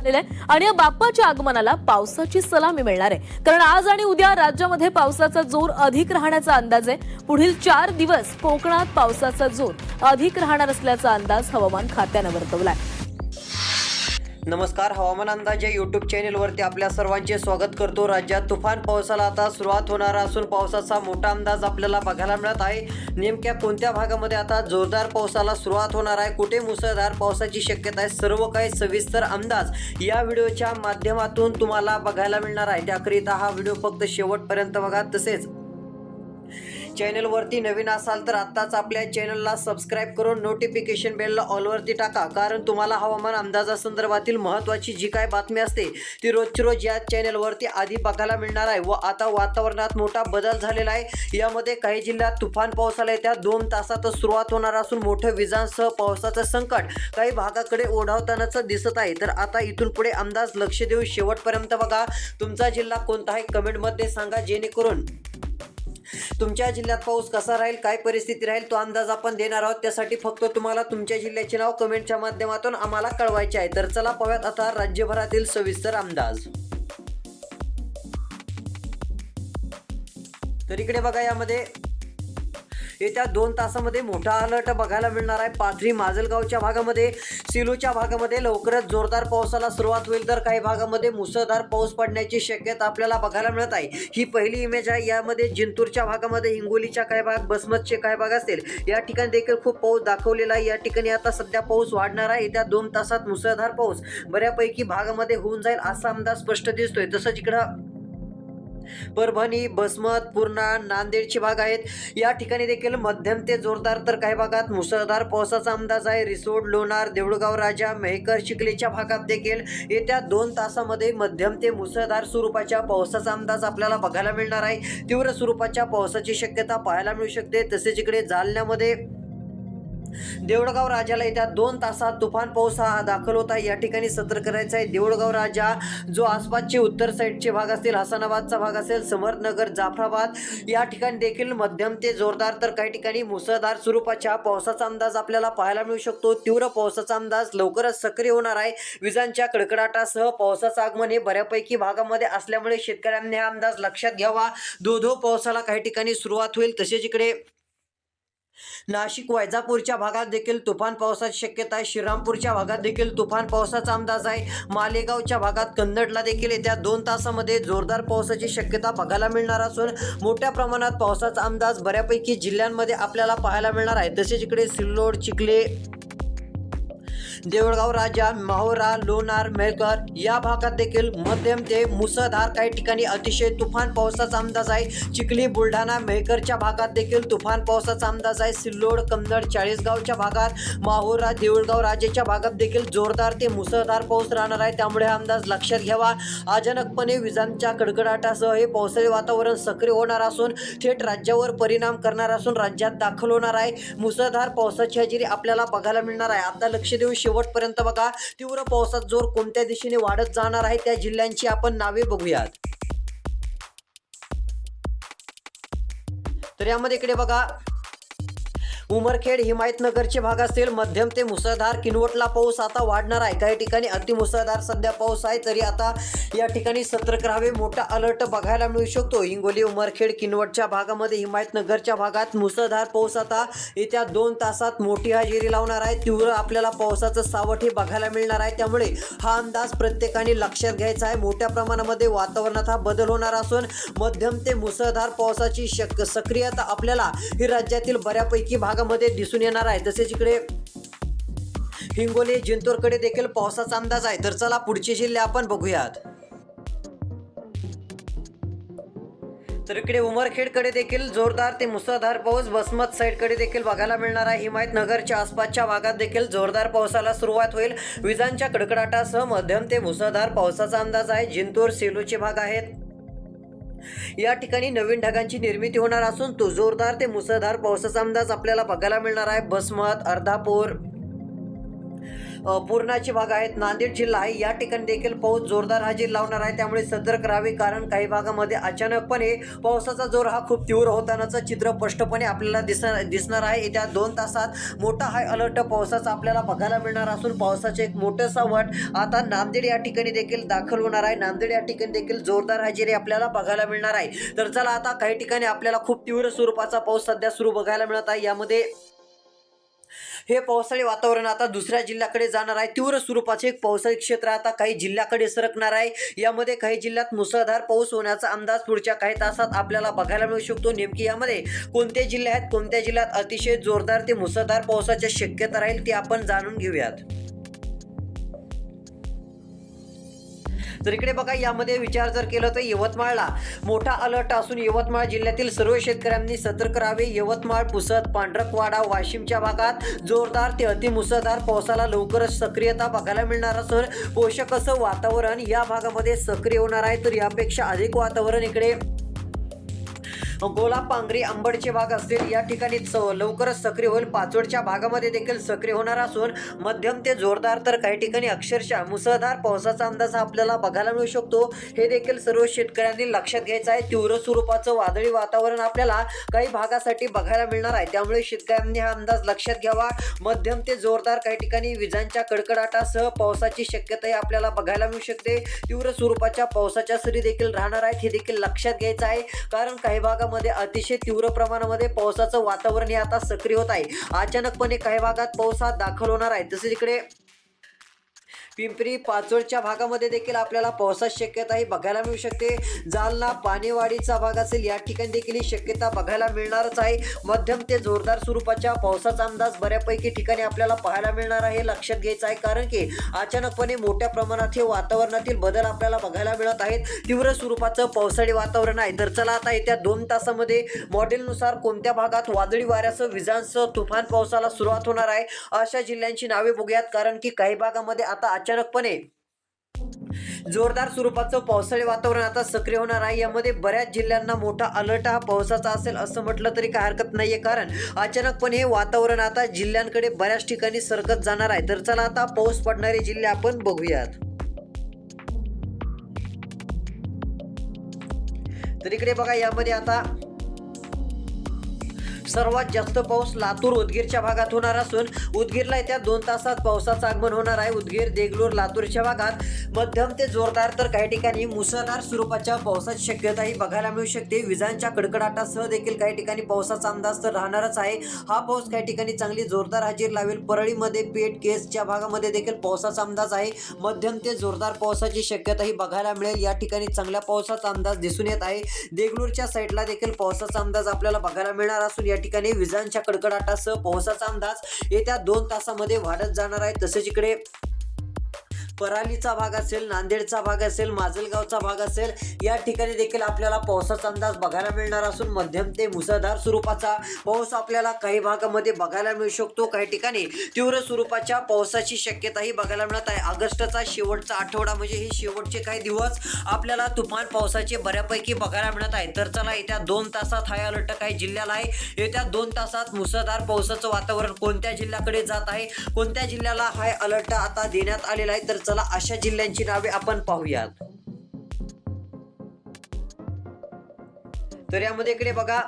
झालेलं आहे आणि या बाप्पाच्या आगमनाला पावसाची सलामी मिळणार आहे। कारण आज आणि उद्या राज्यामध्ये पावसाचा जोर अधिक राहण्याचा अंदाज आहे। पुढील 4 दिवस कोकणात पावसाचा जोर अधिक राहणार असल्याचा अंदाज हवामान खात्याने वर्तवलाय। नमस्कार, हवामान अंदाज या यूट्यूब चॅनलवरती आपल्या सर्वांचे स्वागत करतो। राज्यात तुफान पावसाला आता सुरुवात होणार असून पावसाचा मोठा अंदाज आपल्याला बघायला मिळत आहे। नेमक्या कोणत्या भागामध्ये आता जोरदार पावसाला सुरुवात होणार आहे, कुठे मुसळधार पावसाची शक्यता आहे, सर्व काही सविस्तर अंदाज या व्हिडिओच्या माध्यमातून तुम्हाला बघायला मिळणार आहे। त्याकरिता हा व्हिडिओ फक्त शेवटपर्यंत बघा। तसेच चॅनलवरती नवीन असाल तर आत्ताच आपल्या चॅनलला सबस्क्राईब करून नोटिफिकेशन बेलला ऑलवरती टाका, कारण तुम्हाला हवामान अंदाजासंदर्भातील महत्त्वाची जी काय बातमी असते ती रोजची रोज या चॅनलवरती आधी बघायला मिळणार आहे। व आता वातावरणात मोठा बदल झालेला आहे। यामध्ये काही जिल्ह्यात तुफान पावसाला येत्या 2 तासातच सुरुवात होणार असून मोठ्या विजांसह पावसाचं संकट काही भागाकडे ओढावतानाच दिसत आहे। तर आता इथून पुढे अंदाज लक्ष देऊन शेवटपर्यंत बघा। तुमचा जिल्हा कोणता आहे कमेंटमध्ये सांगा, जेणेकरून तुमच्या जिल्ह्यात पाऊस कसा राहील, काय परिस्थिती राहील तो अंदाज आपण देणार आहोत। त्यासाठी फक्त तुम्हाला तुमच्या जिल्ह्याचे नाव कमेंटच्या माध्यमातून आम्हाला कळवायचे आहे। तर चला पाहूयात आता राज्यभरातील सविस्तर अंदाज। तर इकडे बघा, यामध्ये येत्या 2 तासामध्ये मोठा अलर्ट बघायला मिळणार आहे। पाथरी माजलगावच्या भागामध्ये, सिलूच्या भागामध्ये लवकरच जोरदार पावसाला सुरुवात होईल, तर काही भागामध्ये मुसळधार पाऊस पडण्याची शक्यता आपल्याला बघायला मिळत आहे। ही पहिली इमेज आहे। यामध्ये जिंतूरच्या भागामध्ये, हिंगोलीच्या काही भाग, बसमतचे काही भाग असतील, या ठिकाणी देखील खूप पाऊस दाखवलेला आहे। या ठिकाणी आता सध्या पाऊस वाढणार आहे। येत्या 2 तासात मुसळधार पाऊस बऱ्यापैकी भागामध्ये होऊन जाईल असा अंदाज स्पष्ट दिसतोय। तसंच इकडं परभणी, बसमत, पूर्णा, नांदेडचे भाग आहेत, या ठिकाणी देखील मध्यम ते जोरदार तर काही भागात मुसळधार पावसाचा अंदाज आहे। रिसोड, लोणार, देऊळगाव राजा, मेहकर, चिखलीच्या भागात देखील येत्या 2 तासामध्ये मध्यम ते मुसळधार स्वरूपाच्या पावसाचा अंदाज आपल्याला बघायला मिळणार आहे। तीव्र स्वरूपाच्या पावसाची शक्यता पाहायला मिळू शकते। तसेच इकडे जालन्यामध्ये देऊळगाव राजाला येत्या 2 तासात तुफान पाऊस हा दाखल होता। या ठिकाणी सतर्क करायचं आहे। देऊळगाव राजा जो आसपासचे उत्तर साईडचे भाग असतील, हसनाबादचा भाग असेल, समर्थनगर, जाफराबाद, या ठिकाणी देखील मध्यम ते जोरदार तर काही ठिकाणी मुसळधार स्वरूपाच्या पावसाचा अंदाज आपल्याला पाहायला मिळू शकतो। तीव्र पावसाचा अंदाज लवकरच सक्रिय होणार आहे। विजांच्या कडकडाटासह पावसाचं आगमन हे बऱ्यापैकी भागामध्ये असल्यामुळे शेतकऱ्यांनी हा अंदाज लक्षात घ्यावा। धो पावसाला काही ठिकाणी सुरुवात होईल। तसेच इकडे नाशिक, वैजापूरच्या भागात देखील तुफान पावसाची शक्यता आहे। श्रीरामपूरच्या भागात देखील तुफान पावसाचा अंदाज आहे। मालेगावच्या भागात, कन्नडला देखील येत्या 2 तासामध्ये जोरदार पावसाची शक्यता बघायला मिळणार असून मोठ्या प्रमाणात पावसाचा अंदाज बऱ्यापैकी जिल्ह्यांमध्ये आपल्याला पाहायला मिळणार आहे। तसेच इकडे सिल्लोड, चिखले, देऊळगाव राजा, माहोरा, लोणार, मेहकर या भागात देखील मध्यम ते मुसळधार काही ठिकाणी अतिशय तुफान पावसाचा अंदाज आहे। चिखली, बुलढाणा, मेहकरच्या भागात देखील तुफान पावसाचा अंदाज आहे। सिल्लोड, कन्नड, चाळीसगावच्या भागात, माहोरा, देऊळगाव राजाच्या भागात देखील जोरदार ते मुसळधार पाऊस राहणार आहे। त्यामुळे हा अंदाज लक्षात घ्यावा। अचानकपणे विजांच्या कडकडाटासह हे पावसाळी वातावरण सक्रिय होणार असून थेट राज्यावर परिणाम करणार असून राज्यात दाखल होणार आहे। मुसळधार पावसाची हजेरी आपल्याला बघायला मिळणार आहे। आता लक्ष देऊन शेवटपर्यंत बघा। तीव्र पावसाचा जोर कोणत्या दिशेने वाढत जाणार आहे त्या जिल्ह्यांची आपण नावे बघूयात। तर यामध्ये इकडे बघा, उमरखेड, हिमायतनगरचे भाग असतील, मध्यम ते मुसळधार। किनवटला पाऊस आता वाढणार आहे। काही ठिकाणी अतिमुसळधार सध्या पाऊस आहे, तरी आता या ठिकाणी सतर्क राहावे। मोठा अलर्ट बघायला मिळू शकतो। हिंगोली, उमरखेड, किनवटच्या भागामध्ये, हिमायतनगरच्या भागात मुसळधार पाऊस आता येत्या 2 तासात मोठी हजेरी लावणार आहे। तीव्र आपल्याला पावसाचं सावट हे बघायला मिळणार आहे। त्यामुळे हा अंदाज प्रत्येकाने लक्षात घ्यायचा आहे। मोठ्या प्रमाणामध्ये वातावरणात हा बदल होणार असून मध्यम ते मुसळधार पावसाची सक्रियता आपल्याला ही राज्यातील बऱ्यापैकी मध्ये दिसून येणार आहे। तसेच इकडे हिंगोली, जिंतूरकडे देखील पावसाचा अंदाज आहे। तर चला पुढचे जिल्हे आपण बघूयात। तर इकडे उमरखेडकडे देखील जोरदार ते मुसळधार पाऊस, बसमत साईडकडे देखील बघायला मिळणार आहे। हिमायतनगरच्या आसपासच्या भागात देखील जोरदार पावसाला सुरुवात होईल। विजांच्या कडकडाटासह मध्यम ते मुसळधार पावसाचा अंदाज आहे। जिंतूर, सेलूचे भाग आहेत, या ठिकाणी नवीन ढगांची निर्मिती होणार असून तो जोरदार ते मुसळधार पावसाचा अंदाज आपल्याला बघायला मिळणार आहे। बसमत, अर्धापूर, पूर्णाचे भाग आहेत, नांदेड जिल्हा आहे, या ठिकाणी देखील पाऊस जोरदार हजेरी लावणार आहे. त्यामुळे सतर्क राहावे, कारण काही भागामध्ये अचानकपणे पावसाचा जोर हा खूप तीव्र होतानाचं चित्र स्पष्टपणे आपल्याला दिसणार आहे. येत्या 2 तासात मोठा हाय अलर्ट पावसाचा आपल्याला बघायला मिळणार असून पावसाचे एक मोठंसा वट आता नांदेड या ठिकाणी देखील दाखल होणार आहे. नांदेड या ठिकाणी देखील जोरदार हजेरी आपल्याला बघायला मिळणार आहे. तर चला आता काही ठिकाणी आपल्याला खूप तीव्र स्वरूपाचा पाऊस सध्या सुरू बघायला मिळत आहे. यामध्ये हे पावसाळी वातावरण आता दुसऱ्या जिल्ह्याकडे जाणार आहे. तीव्र स्वरूपाचे एक पावसाळी क्षेत्र आता काही जिल्ह्याकडे सरकणार आहे. यामध्ये काही जिल्ह्यात मुसळधार पाऊस होण्याचा अंदाज पुढच्या काही तासात आपल्याला बघायला मिळू शकतो. नेमकी यामध्ये कोणते जिल्हे आहेत, कोणत्या जिल्ह्यात अतिशय जोरदार ते मुसळधार पावसाची शक्यता राहील ते आपण जाणून घेऊयात. तर इकडे बघा, यामध्ये विचार जर केला तर यवतमाळला मोठा अलर्ट असून यवतमाळ जिल्ह्यातील सर्व शेतकऱ्यांनी सतर्क राहावे. यवतमाळ, पुसद, पांढरकवाडा, वाशिमच्या भागात जोरदार ते अतिमुसळधार पावसाला लवकरच सक्रियता बघायला मिळणार असून पोषक असं वातावरण या भागामध्ये सक्रिय होणार आहे. तर यापेक्षा अधिक वातावरण इकडे गोला, पांगरी, अंबडचे भाग असतील या ठिकाणी लवकरच सक्रिय होईल. पाचोडच्या भागामध्ये देखील सक्रिय होणार असून मध्यम ते जोरदार तर काही ठिकाणी अक्षरशः मुसळधार पावसाचा अंदाज आपल्याला बघायला मिळू शकतो. हे देखील सर्व शेतकऱ्यांनी लक्षात घ्यायचं आहे. तीव्र स्वरूपाचं वादळी वातावरण आपल्याला काही भागासाठी बघायला मिळणार आहे. त्यामुळे शेतकऱ्यांनी हा अंदाज लक्षात घ्यावा. मध्यम ते जोरदार काही ठिकाणी विजांच्या कडकडाटासह पावसाची शक्यताही आपल्याला बघायला मिळू शकते. तीव्र स्वरूपाच्या पावसाच्या सरी देखील राहणार आहेत, हे देखील लक्षात घ्यायचं आहे. कारण काही भागामध्ये अतिशय तीव्र प्रमाणामध्ये पावसाचं वातावरण हे आता सक्रिय होत आहे. अचानकपणे काही भागात पाऊस हा दाखल होणार आहे. तसेच इकडे पिंपरी, पाचोडच्या भागामध्ये देखील आपल्याला पावसाची शक्यता ही बघायला मिळू शकते. जालना, पाणेवाडीचा भाग असेल या ठिकाणी देखील ही शक्यता बघायला मिळणारच आहे. मध्यम ते जोरदार स्वरूपाच्या पावसाचा अंदाज बऱ्यापैकी ठिकाणी आपल्याला पाहायला मिळणार आहे, हे लक्षात घ्यायचं आहे. कारण की अचानकपणे मोठ्या प्रमाणात हे वातावरणातील बदल आपल्याला बघायला मिळत आहेत. तीव्र स्वरूपाचं पावसाळी वातावरण आहे. तर चला आता येत्या 2 तासामध्ये मॉडेलनुसार कोणत्या भागात वादळी वाऱ्यासह विजांसह तुफान पावसाला सुरुवात होणार आहे अशा जिल्ह्यांची नावे बघूयात. कारण की काही भागामध्ये आता अचानकपणे जोरदार स्वरूपाचं पावसाळी वातावरण आता सक्रिय होणार आहे. यामध्ये बऱ्याच जिल्ह्यांना मोठा अलर्ट हा पावसाचा असेल असं म्हटलं तरी काय हरकत नाहीये, कारण अचानकपणे हे वातावरण आता जिल्ह्यांकडे बऱ्याच ठिकाणी सरकत जाणार आहे. तर चला आता पाऊस पडणारे जिल्हे आपण बघूयात. तर इकडे बघा, यामध्ये आता सर्वात जास्त पाऊस लातूर, उदगीरच्या भागात होणार असून उदगीरला येत्या 2 तासात पावसाचं आगमन होणार आहे. उदगीर, देगलूर, लातूरच्या भागात मध्यम ते जोरदार तर काही ठिकाणी मुसळधार स्वरूपाच्या पावसाची शक्यता ही बघायला मिळू शकते. विजांच्या कडकडाटासह देखील काही ठिकाणी पावसाचा अंदाज तर राहणारच आहे. हा पाऊस काही ठिकाणी चांगली जोरदार हजेरी लावेल. परळीमध्ये, पेठ, केजच्या भागामध्ये देखील पावसाचा अंदाज आहे. मध्यम ते जोरदार पावसाची शक्यता ही बघायला मिळेल. या ठिकाणी चांगल्या पावसाचा अंदाज दिसून येत आहे. देगलूरच्या साईडला देखील पावसाचा अंदाज आपल्याला बघायला मिळणार असून या ठिकाणी विजांच्या कडकडाटासह पावसाचा अंदाज येत्या 2 तासामध्ये वाढत जाणार आहे. तसेच इकडे परालीचा भाग असेल, नांदेडचा भाग असेल, माजलगावचा भाग असेल या ठिकाणी देखील आपल्याला पावसाचा अंदाज बघायला मिळणार असून मध्यम ते मुसळधार स्वरूपाचा पाऊस आपल्याला काही भागामध्ये बघायला मिळू शकतो. काही ठिकाणी तीव्र स्वरूपाच्या पावसाची शक्यता ही बघायला मिळत आहे. ऑगस्टचा शेवटचा आठवडा म्हणजे हे शेवटचे काही दिवस आपल्याला तुफान पावसाचे बऱ्यापैकी बघायला मिळत आहे. तर चला, येत्या 2 तासात हाय अलर्ट काही जिल्ह्याला आहे. येत्या 2 तासात मुसळधार पावसाचं वातावरण कोणत्या जिल्ह्याकडे जात आहे, कोणत्या जिल्ह्याला हाय अलर्ट आता देण्यात आलेला आहे. तर चला अशा जिल्ह्यांची नावे आपण पाहूयात. तर यामध्ये इकडे बघा,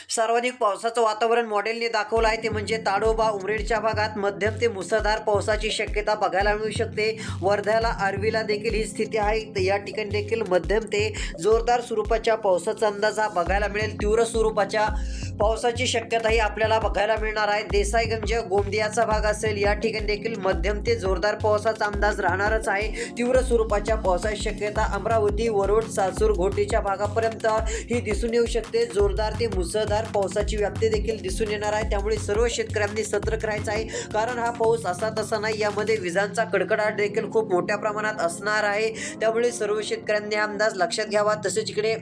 सर्वाधिक पावसाचं वातावरण मॉडेलने दाखवलं आहे ते म्हणजे ताडोबा, उमरेडच्या भागात मध्यम ते मुसळधार पावसाची शक्यता बघायला मिळू शकते. वर्ध्याला, आर्वीला देखील ही स्थिती आहे. तर या ठिकाणी देखील मध्यम ते जोरदार स्वरूपाच्या पावसाचा अंदाज हा बघायला मिळेल. तीव्र स्वरूपाच्या पावसाची शक्यताही आपल्याला बघायला मिळणार आहे. देसाईगंज, गोंदियाचा भाग असेल या ठिकाणी देखील मध्यम ते जोरदार पावसाचा अंदाज राहणारच आहे. तीव्र स्वरूपाच्या पावसाची शक्यता अमरावती, वरोड, सासूर, घोटीच्या भागापर्यंत ही दिसून येऊ शकते. जोरदार ते मुसळधार पावसाची व्याप्ती देखील दिसून येणार आहे. त्यामुळे सर्व शेतकऱ्यांनी सतर्क राहायचं आहे, कारण हा पाऊस असा तसा नाही. यामध्ये विजांचा कडकडाट देखील खूप मोठ्या प्रमाणात असणार आहे. त्यामुळे सर्व शेतकऱ्यांनी हा अंदाज लक्षात घ्यावा. तसेच इकडे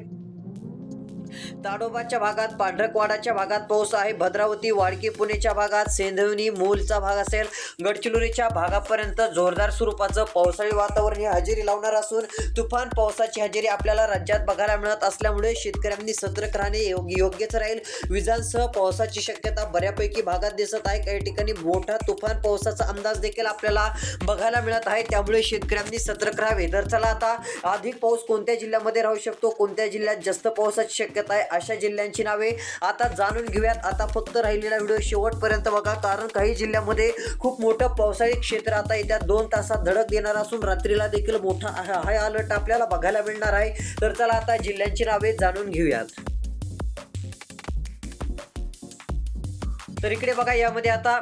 ताडोबाच्या भागात, पांढरकवाडाच्या भागात पाऊस आहे. भद्रावती, वाडकी, पुणेच्या भागात, सेंधवणी, मूलचा भाग असेल, गडचिरोलीच्या भागापर्यंत जोरदार स्वरूपाचं पावसाळी वातावरण हे हजेरी लावणार असून तुफान पावसाची हजेरी आपल्याला राज्यात बघायला मिळत असल्यामुळे शेतकऱ्यांनी सतर्क राहणे योग्यच राहील. विजांसह पावसाची शक्यता बऱ्यापैकी भागात दिसत आहे. काही ठिकाणी मोठा तुफान पावसाचा अंदाज देखील आपल्याला बघायला मिळत आहे. त्यामुळे शेतकऱ्यांनी सतर्क राहावे. तर चला आता अधिक पाऊस कोणत्या जिल्ह्यामध्ये राहू शकतो, कोणत्या जिल्ह्यात जास्त पावसाची शक्यता आहे, अशा जिल्ह्यांची नावे आता जाणून घेऊयात. आता फक्त राहिलेला व्हिडिओ शेवटपर्यंत बघा, कारण काही जिल्ह्यामध्ये खूप मोठं पावसाळी क्षेत्र आता येत्या 2 तासात धडक देणार असून रात्रीला देखील मोठा हाय अलर्ट आपल्याला बघायला मिळणार आहे. तर चला आता जिल्ह्यांची नावे जाणून घेऊयात. तर इकडे बघा, यामध्ये आता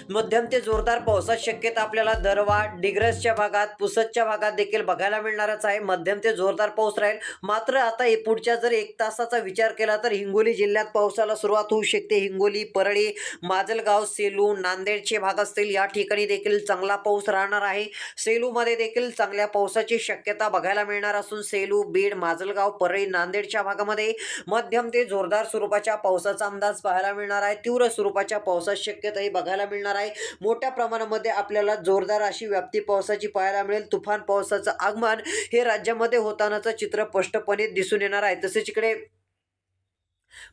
मध्यम ते जोरदार पावसाची शक्यता आपल्याला दरवाड, डिग्रसच्या भागात, पुसदच्या भागात देखील बघायला मिळणारच आहे. मध्यम ते जोरदार पाऊस राहील. मात्र आता पुढच्या जर 1 तासाचा विचार केला तर हिंगोली जिल्ह्यात पावसाला सुरुवात होऊ शकते. हिंगोली, परळी, माजलगाव, सेलू, नांदेडचे भाग असतील, या ठिकाणी देखील चांगला पाऊस राहणार आहे. सेलूमध्ये देखील चांगल्या पावसाची शक्यता बघायला मिळणार असून सेलू, बीड, माजलगाव, परळी, नांदेडच्या भागामध्ये मध्यम ते जोरदार स्वरूपाच्या पावसाचा अंदाज पाहायला मिळणार आहे. तीव्र स्वरूपाच्या पावसाची शक्यताही बघायला मिळणार आहे. मोठ्या प्रमाणामध्ये आपल्याला जोरदार अशी व्याप्ती पावसाची पाहायला मिळेल. तुफान पावसाचं आगमन हे राज्यामध्ये होतानाचं चित्र स्पष्टपणे दिसून येणार आहे. तसेच इकडे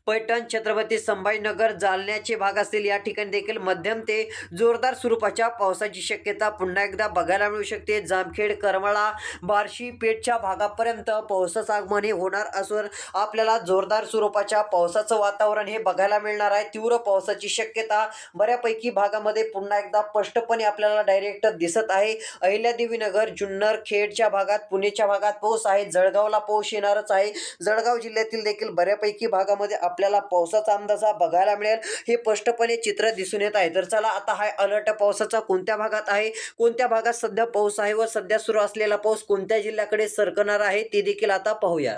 पैठण, छत्रपती संभाजीनगर, जालन्याचे भाग असतील, या ठिकाणी देखील मध्यम ते जोरदार स्वरूपाच्या पावसाची शक्यता पुन्हा एकदा बघायला मिळू शकते. जामखेड, करमाळा, बार्शी, पेठच्या भागापर्यंत पावसाचं आगमन हे होणार असून आपल्याला जोरदार स्वरूपाच्या पावसाचं वातावरण हे बघायला मिळणार आहे. तीव्र पावसाची शक्यता बऱ्यापैकी भागामध्ये पुन्हा एकदा स्पष्टपणे आपल्याला डायरेक्ट दिसत आहे. अहिल्यादेवीनगर, जुन्नर, खेडच्या भागात, पुणेच्या भागात पाऊस आहे. जळगावला पाऊस येणारच आहे. जळगाव जिल्ह्यातील देखील बऱ्यापैकी भागामध्ये आपल्याला पावसाचा अंदाज बघायला मिळेल. हे स्पष्टपणे चित्र दिसून येत आहे. तर चला आता हाय अलर्ट पावसाचा कोणत्या भागात आहे, कोणत्या भागात सध्या पाऊस आहे व सध्या सुरू असलेला पाऊस कोणत्या जिल्ह्याकडे सरकणार आहे ते देखील आता पाहूया.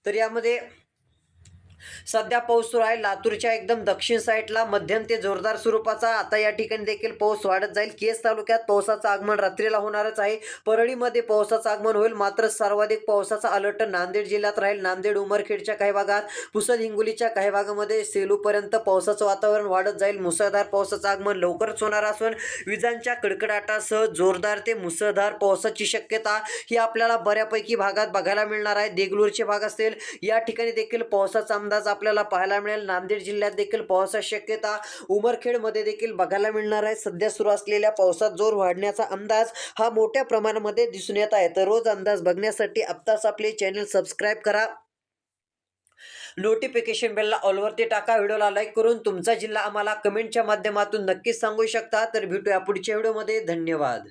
तर यामध्ये सध्या पाऊस सुरू आहे. लातूरच्या एकदम दक्षिण साईडला मध्यम ते जोरदार स्वरूपाचा आता या ठिकाणी देखील पाऊस वाढत जाईल. केज तालुक्यात पावसाचं आगमन रात्रीला होणारच आहे. परळीमध्ये पावसाचं आगमन होईल. मात्र सर्वाधिक पावसाचा अलर्ट नांदेड जिल्ह्यात राहील. नांदेड, उमरखेडच्या काही भागात, पुसद, हिंगोलीच्या काही भागामध्ये, सेलूपर्यंत पावसाचं वातावरण वाढत जाईल. मुसळधार पावसाचं आगमन लवकरच होणार असून विजांच्या कडकडाटासह जोरदार ते मुसळधार पावसाची शक्यता ही आपल्याला बऱ्यापैकी भागात बघायला मिळणार आहे. देगलूरचे भाग असतील, या ठिकाणी देखील पावसाचा अंदाज आपल्याला पाहायला मिळेल. नांदेड जिल्ह्यात देखील पावसाची शक्यता उमरखेडमध्ये देखील बघायला मिळणार आहे. सध्या सुरू असलेल्या पावसात जोर वाढण्याचा अंदाज हा मोठ्या प्रमाणामध्ये दिसून येत आहे. तर रोज अंदाज बघण्यासाठी आत्ताच आपले चॅनल सबस्क्राईब करा. नोटिफिकेशन बेलला ऑलवरती टाका. व्हिडिओला लाईक करून तुमचा जिल्हा आम्हाला कमेंटच्या माध्यमातून नक्कीच सांगू शकता. तर भेटूया पुढच्या व्हिडिओमध्ये. धन्यवाद.